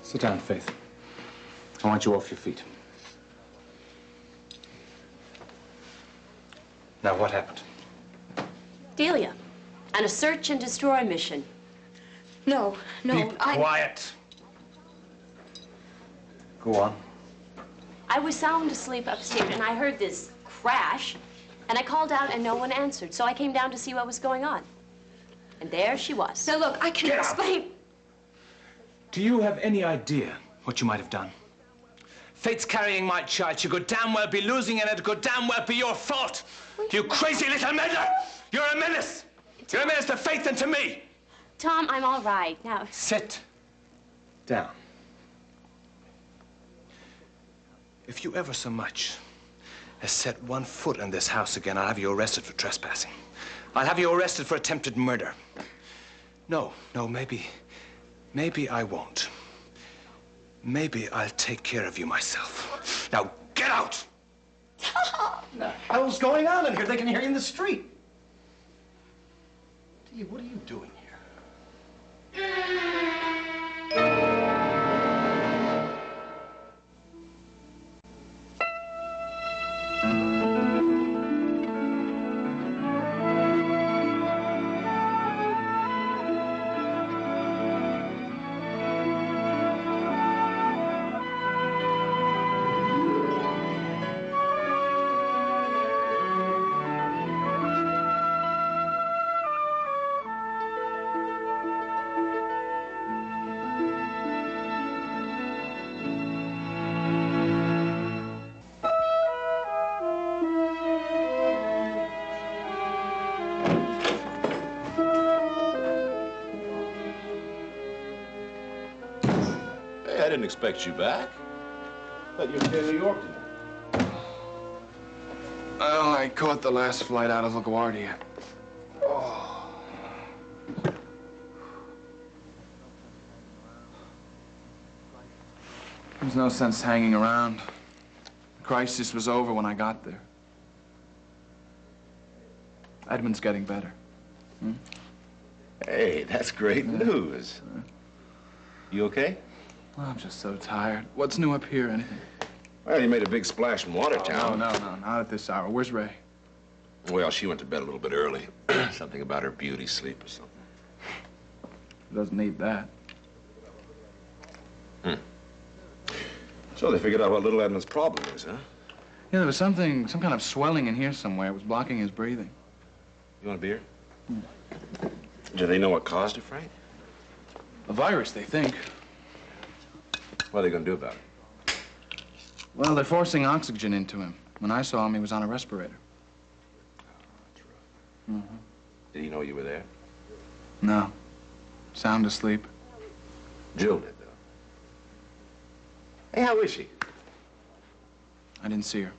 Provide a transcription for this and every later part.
Sit down, Faith. I want you off your feet. Now, what happened? Delia, on a search and destroy mission. No, Be quiet. Go on. I was sound asleep upstairs, and I heard this crash, and I called out, and no one answered. So I came down to see what was going on. And there she was. Now, look, I can explain. Do you have any idea what you might have done? Fate's carrying my child. She could damn well be losing, and it could damn well be your fault. You crazy little meddler! You're a menace! You're a menace to Faith and to me! Tom, I'm all right. Now... Sit down. If you ever so much as set one foot in this house again, I'll have you arrested for trespassing. I'll have you arrested for attempted murder. No, maybe I won't. Maybe I'll take care of you myself. Now, get out! What the hell's going on in here? They can hear you in the street. Dee, what are you doing here? I didn't expect you back. Thought you were in New York tonight. Well, I caught the last flight out of LaGuardia. Oh. There's no sense hanging around. The crisis was over when I got there. Edmund's getting better. Hmm? Hey, that's great news. You okay? Well, I'm just so tired. What's new up here, anything? Well, you made a big splash in Watertown. Oh, no, not at this hour. Where's Ray? Well, she went to bed a little bit early. Something about her beauty sleep or something. Doesn't need that. So they figured out what little Edmund's problem is, huh? Yeah, there was some kind of swelling in here somewhere. It was blocking his breathing. You want a beer? Do they know what caused it, Frank? A virus, they think. What are they going to do about it? Well, they're forcing oxygen into him. When I saw him, he was on a respirator. That's rough. Did he know you were there? No. Sound asleep. Jill did, though. Hey, how is she? I didn't see her.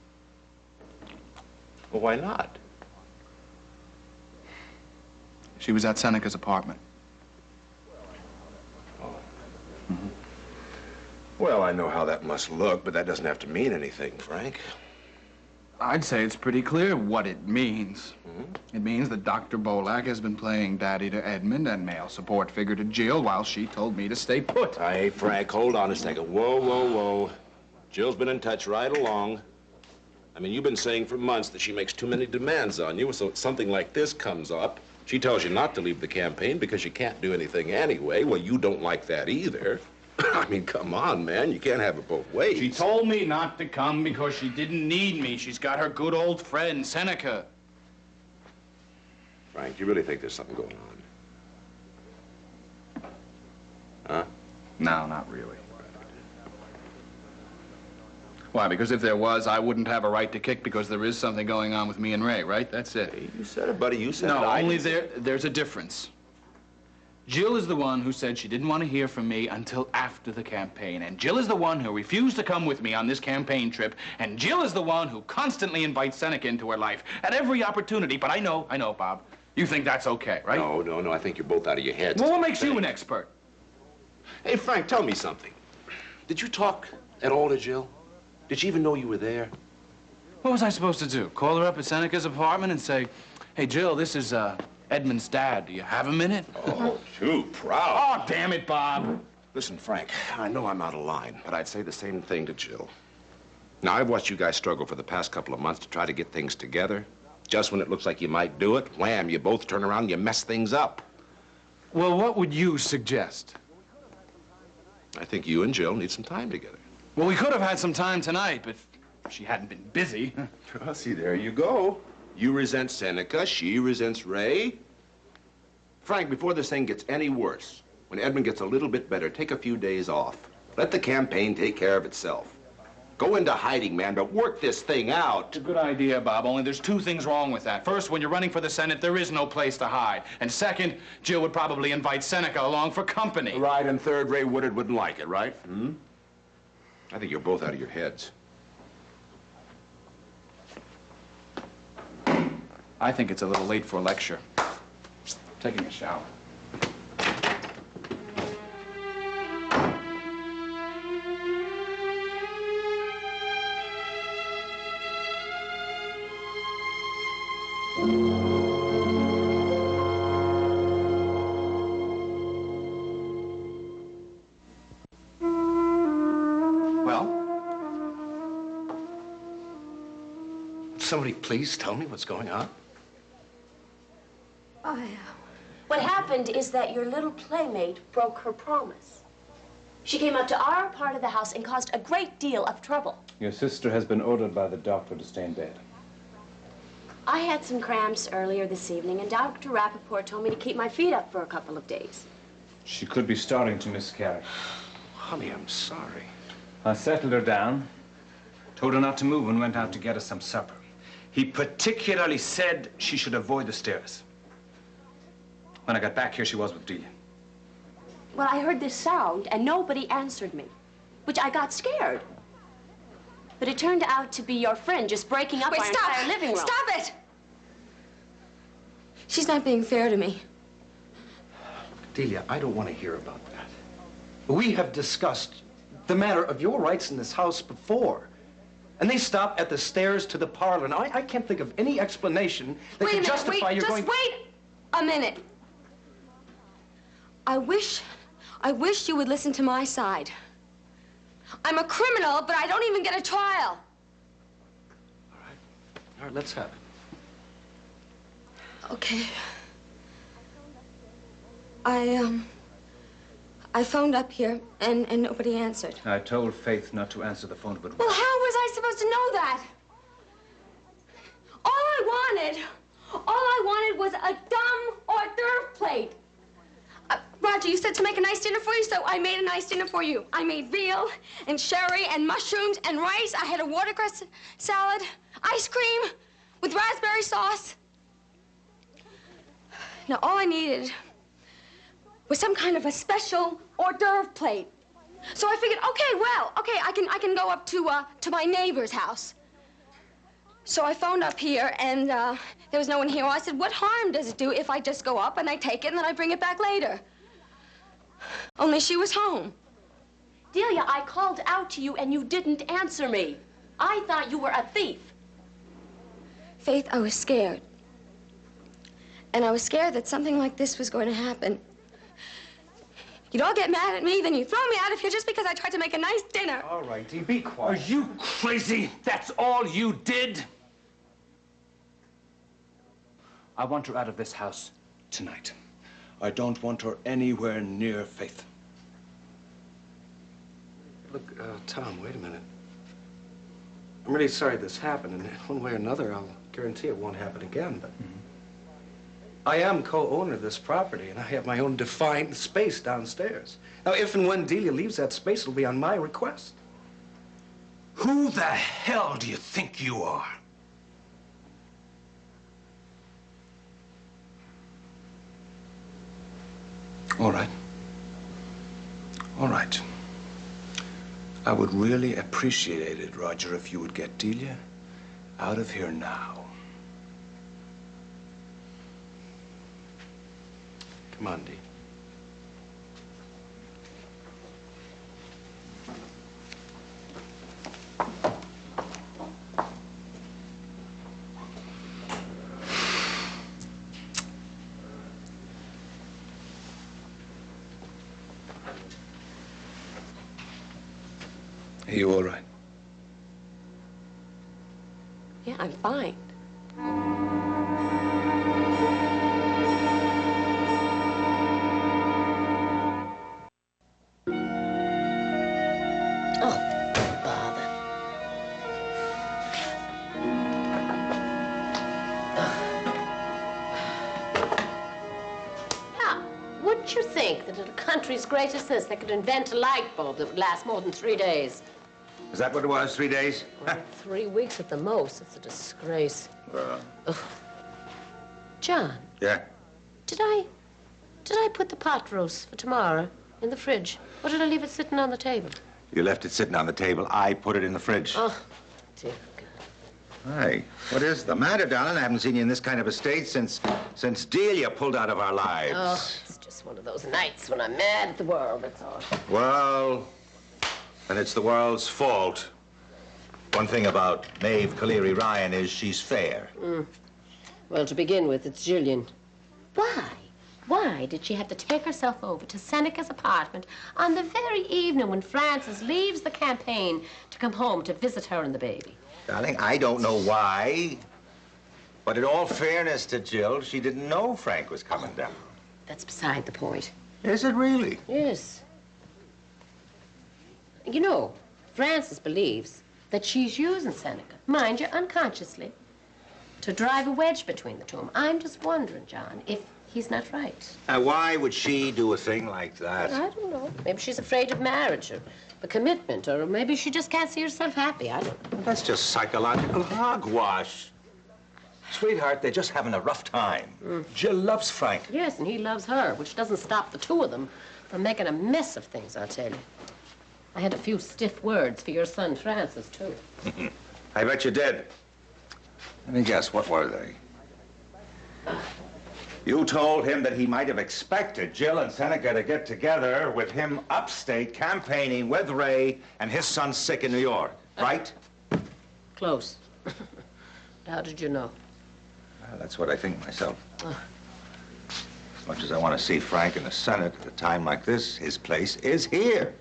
Well, why not? She was at Seneca's apartment. Well, I know how that must look, but that doesn't have to mean anything, Frank. I'd say it's pretty clear what it means. It means that Dr. Bolak has been playing daddy to Edmund and male support figure to Jill while she told me to stay put. Hey, Frank, hold on a second. Whoa. Jill's been in touch right along. I mean, you've been saying for months that she makes too many demands on you, so something like this comes up. She tells you not to leave the campaign because you can't do anything anyway. Well, you don't like that either. I mean, come on, man. You can't have it both ways. She told me not to come because she didn't need me. She's got her good old friend, Seneca. Frank, you really think there's something going on? Huh? No, not really. Why? Because if there was, I wouldn't have a right to kick because there is something going on with me and Ray, right? That's it. Hey, you said it, buddy. You said it. No, only there's a difference. Jill is the one who said she didn't want to hear from me until after the campaign. And Jill is the one who refused to come with me on this campaign trip. And Jill is the one who constantly invites Seneca into her life at every opportunity. But I know, Bob. You think that's okay, right? No. I think you're both out of your heads. Well, what makes you an expert? Hey, Frank, tell me something. Did you talk at all to Jill? Did she even know you were there? What was I supposed to do? Call her up at Seneca's apartment and say, hey, Jill, this is Edmund's dad. Do you have a minute? Oh, too proud. Oh, damn it, Bob. Listen, Frank, I know I'm out of line, but I'd say the same thing to Jill. Now, I've watched you guys struggle for the past couple of months to try to get things together. Just when it looks like you might do it, wham, you both turn around and you mess things up. Well, what would you suggest? I think you and Jill need some time together. Well, we could have had some time tonight, but if she hadn't been busy. Well, see, there you go. You resent Seneca, she resents Ray. Frank, before this thing gets any worse, when Edmund gets a little bit better, take a few days off. Let the campaign take care of itself. Go into hiding, man, but work this thing out. It's a good idea, Bob, only there's two things wrong with that. First, when you're running for the Senate, there is no place to hide. And second, Jill would probably invite Seneca along for company. Right, and third, Ray Woodard wouldn't like it, right? Hmm? I think you're both out of your heads. I think it's a little late for a lecture. Taking a shower. Somebody please tell me what's going on? What happened is that your little playmate broke her promise. She came up to our part of the house and caused a great deal of trouble. Your sister has been ordered by the doctor to stay in bed. I had some cramps earlier this evening, and Dr. Rappaport told me to keep my feet up for a couple of days. She could be starting to miscarry. Honey, I'm sorry. I settled her down, told her not to move, and went out to get her some supper. He particularly said she should avoid the stairs. When I got back here, she was with Delia. Well, I heard this sound, and nobody answered me, which I got scared. But it turned out to be your friend just breaking up our entire living room. Stop it! She's not being fair to me. Delia, I don't want to hear about that. We have discussed the matter of your rights in this house before. And they stop at the stairs to the parlor. Now, I can't think of any explanation that could justify your going... Just wait a minute. I wish you would listen to my side. I'm a criminal, but I don't even get a trial. All right, let's have it. Okay. I phoned up here, and nobody answered. I told Faith not to answer the phone, but... Well, how was I supposed to know that? All I wanted was a dumb hors d'oeuvre plate. Roger, you said to make a nice dinner for you, so I made a nice dinner for you. I made veal and sherry and mushrooms and rice. I had a watercress salad, ice cream with raspberry sauce. Now, all I needed was some kind of a special hors d'oeuvre plate. So I figured, okay, I can go up to my neighbor's house. So I phoned up here, and there was no one here. Well, I said, what harm does it do if I just go up and I take it and then I bring it back later? Only she was home. Delia, I called out to you, and you didn't answer me. I thought you were a thief. Faith, I was scared. And I was scared that something like this was going to happen. You'd all get mad at me, then you'd throw me out of here just because I tried to make a nice dinner. All right, Dee, be quiet. Are you crazy? That's all you did? I want her out of this house tonight. I don't want her anywhere near Faith. Look, Tom, wait a minute. I'm really sorry this happened, and one way or another, I'll guarantee it won't happen again, but... I am co-owner of this property, and I have my own defined space downstairs. Now, if and when Delia leaves that space, it'll be on my request. Who the hell do you think you are? All right. All right. I would really appreciate it, Roger, if you would get Delia out of here now. Come on, Dee. Are you all right? Yeah, I'm fine. Oh, bother. Now, wouldn't you think that in a country as great as this, they could invent a light bulb that would last more than 3 days? Is that what it was, 3 days? Well, 3 weeks at the most. It's a disgrace. Ugh. John, Yeah? did I put the pot roast for tomorrow in the fridge? Or did I leave it sitting on the table? You left it sitting on the table. I put it in the fridge. Oh, dear God. Hey, what is the matter, darling? I haven't seen you in this kind of a state since Delia pulled out of our lives. Oh, it's just one of those nights when I'm mad at the world, that's all. Well, then it's the world's fault. One thing about Maeve Caleri Ryan is she's fair. Well, to begin with, it's Jillian. Why? Why did she have to take herself over to Seneca's apartment on the very evening when Francis leaves the campaign to come home to visit her and the baby? Darling, I don't know why. But in all fairness to Jill, she didn't know Frank was coming down. That's beside the point. Is it really? Yes. You know, Francis believes that she's using Seneca, mind you, unconsciously, to drive a wedge between the two of them. I'm just wondering, John, if he's not right. Why would she do a thing like that? I don't know. Maybe she's afraid of marriage or the commitment, or maybe she just can't see herself happy. I don't know. That's just psychological hogwash. Sweetheart, they're just having a rough time. Jill loves Frank. Yes, and he loves her, which doesn't stop the two of them from making a mess of things, I'll tell you. I had a few stiff words for your son, Francis, too. I bet you did. Let me guess, what were they? You told him that he might have expected Jill and Seneca to get together with him upstate campaigning with Ray and his son sick in New York, right? Close. How did you know? Well, that's what I think myself. As much as I want to see Frank in the Senate at a time like this, his place is here.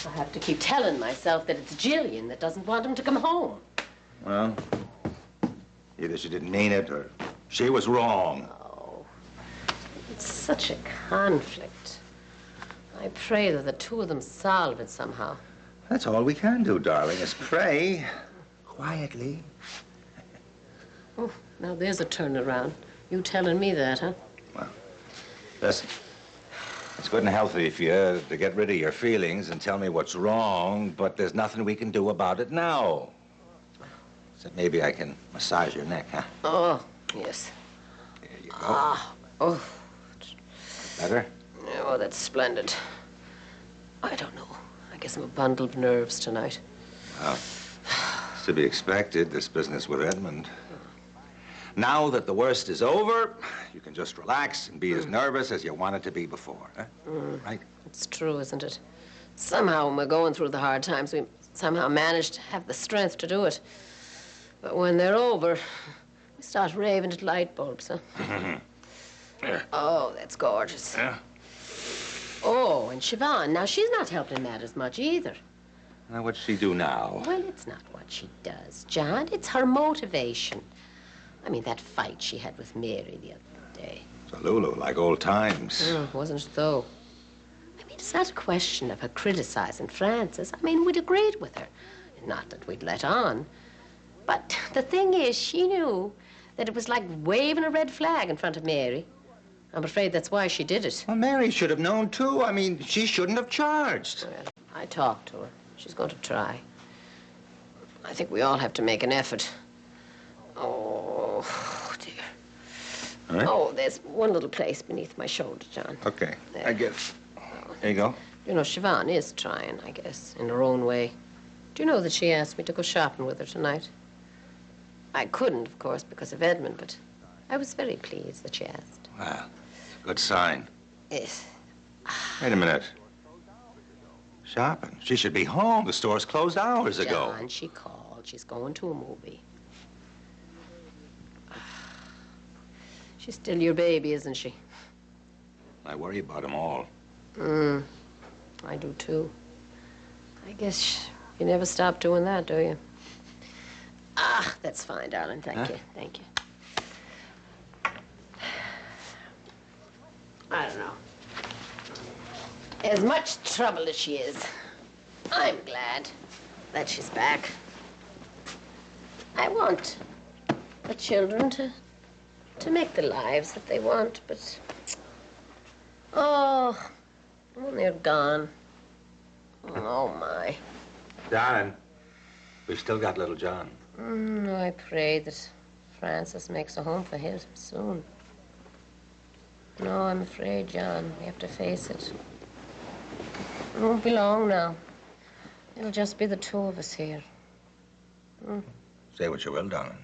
I have to keep telling myself that it's Jillian that doesn't want him to come home. Well, either she didn't mean it or she was wrong. Oh, it's such a conflict. I pray that the two of them solve it somehow. That's all we can do, darling, is pray quietly. Oh, now there's a turnaround. You telling me that, huh? Well, listen, it's good and healthy for you to get rid of your feelings and tell me what's wrong, but there's nothing we can do about it now. So maybe I can massage your neck, huh? Oh, yes. There you go. Oh. Better? Oh, that's splendid. I don't know. I guess I'm a bundle of nerves tonight. Well, it's to be expected, this business with Edmund. Now that the worst is over, you can just relax and be as nervous as you wanted to be before, huh? Right? It's true, isn't it? Somehow, when we're going through the hard times, we somehow manage to have the strength to do it. But when they're over, we start raving at light bulbs, huh? Yeah. Oh, that's gorgeous. Yeah? Oh, and Siobhan, now she's not helping Matt as much either. Now, what's she do now? Well, it's not what she does, John. It's her motivation. I mean, that fight she had with Mary the other day. So Lulu, like old times. Wasn't it, though? I mean, it's not a question of her criticizing Francis. I mean, we'd agreed with her. Not that we'd let on. But the thing is, she knew that it was like waving a red flag in front of Mary. I'm afraid that's why she did it. Well, Mary should have known, too. I mean, she shouldn't have charged. Well, I talked to her. She's going to try. I think we all have to make an effort. Oh, dear. All right. Oh, there's one little place beneath my shoulder, John. Okay, There. I guess. There you go. You know, Siobhan is trying, I guess, in her own way. Do you know that she asked me to go shopping with her tonight? I couldn't, of course, because of Edmund, but I was very pleased that she asked. Well, good sign. Yes. Wait a minute. Shopping? She should be home. The store's closed hours ago. John, she called. She's going to a movie. She's still your baby, isn't she? I worry about them all. I do, too. I guess you never stop doing that, do you? Ah, that's fine, darling. Thank you. Thank you. I don't know. As much trouble as she is, I'm glad that she's back. I want the children to make the lives that they want, but... Oh, when they're gone. Oh, my. Darling, we've still got little John. I pray that Francis makes a home for him soon. No, I'm afraid, John. We have to face it. It won't be long now. It'll just be the two of us here. Say what you will, darling.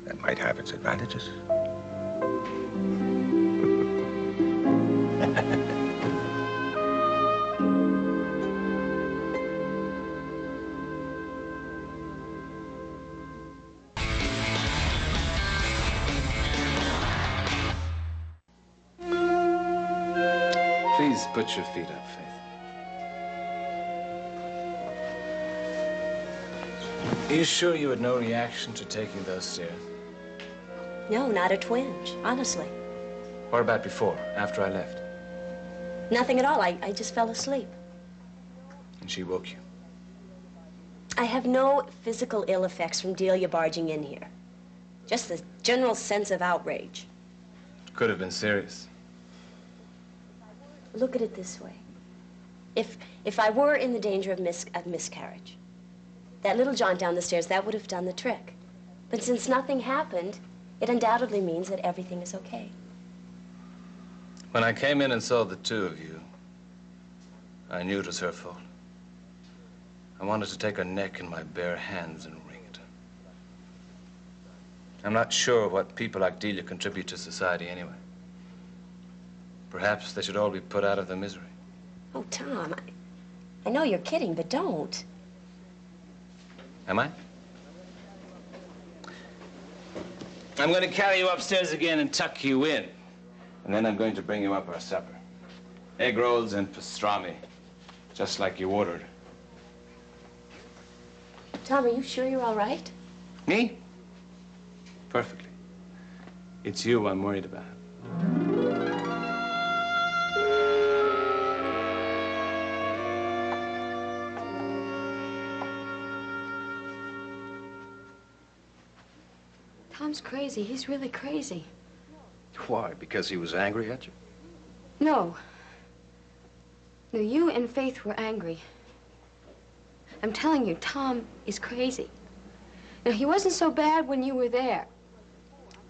That might have its advantages. Please put your feet up, Faith. Are you sure you had no reaction to taking those stairs? No, not a twinge, honestly. What about before, after I left? Nothing at all. I just fell asleep. And she woke you? I have no physical ill effects from Delia barging in here. Just the general sense of outrage. It could have been serious. Look at it this way. If I were in the danger of miscarriage, that little jaunt down the stairs, that would have done the trick. But since nothing happened, it undoubtedly means that everything is okay. When I came in and saw the two of you, I knew it was her fault. I wanted to take her neck in my bare hands and wring it. I'm not sure what people like Delia contribute to society anyway. Perhaps they should all be put out of their misery. Oh, Tom, I know you're kidding, but don't. Am I? I'm going to carry you upstairs again and tuck you in. And then I'm going to bring you up our supper. Egg rolls and pastrami, just like you ordered. Tom, are you sure you're all right? Me? Perfectly. It's you I'm worried about. Tom's crazy. He's really crazy. Why? Because he was angry at you? No. No, you and Faith were angry. I'm telling you, Tom is crazy. Now, he wasn't so bad when you were there.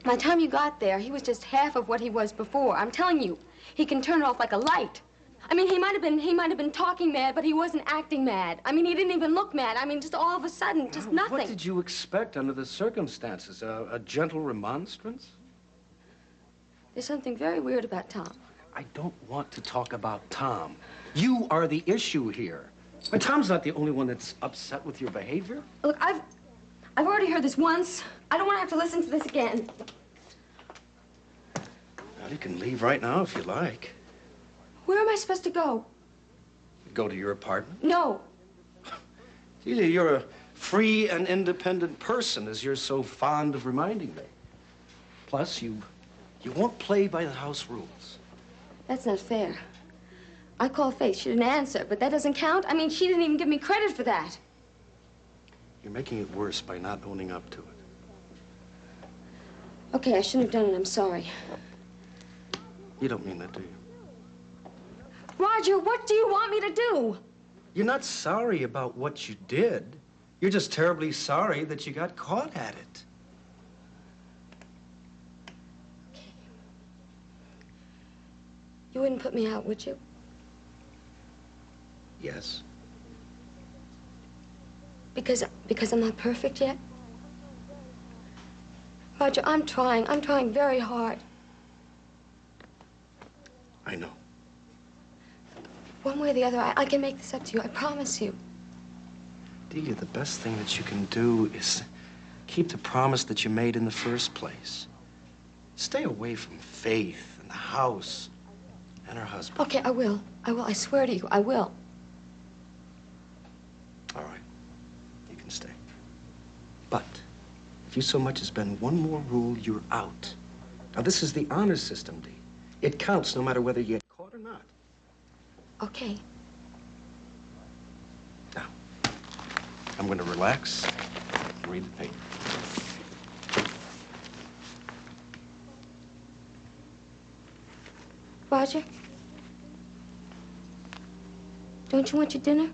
By the time you got there, he was just half of what he was before. I'm telling you, he can turn it off like a light. I mean, he might have been talking mad, but he wasn't acting mad. I mean, he didn't even look mad. I mean, just all of a sudden, just nothing. What did you expect under the circumstances? A gentle remonstrance? There's something very weird about Tom. I don't want to talk about Tom. You are the issue here. And Tom's not the only one that's upset with your behavior. Look, I've already heard this once. I don't want to have to listen to this again. Well, you can leave right now if you like. Where am I supposed to go? Go to your apartment? No. Delia, you're a free and independent person, as you're so fond of reminding me. Plus, you won't play by the house rules. That's not fair. I called Faith. She didn't answer, but that doesn't count. I mean, she didn't even give me credit for that. You're making it worse by not owning up to it. Okay, I shouldn't have done it. I'm sorry. You don't mean that, do you? Roger, what do you want me to do? You're not sorry about what you did. You're just terribly sorry that you got caught at it. You wouldn't put me out, would you? Yes. Because I'm not perfect yet? Roger, I'm trying very hard. I know. One way or the other, I can make this up to you, I promise you. Delia, the best thing that you can do is keep the promise that you made in the first place. Stay away from Faith and the house and her husband. Okay, I will. I swear to you, I will. stay. But if you so much as bend one more rule, you're out. Now, this is the honor system, Dee. It counts no matter whether you get caught or not. Okay. Now, I'm going to relax and read the paper. Roger? Don't you want your dinner?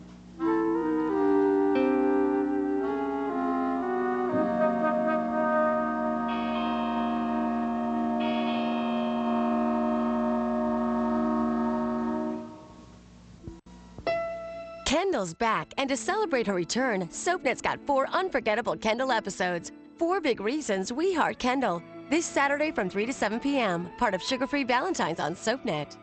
Kendall's back, and to celebrate her return, SoapNet's got 4 unforgettable Kendall episodes. 4 big reasons we heart Kendall. This Saturday from 3 to 7 p.m., part of Sugar Free Valentine's on SoapNet.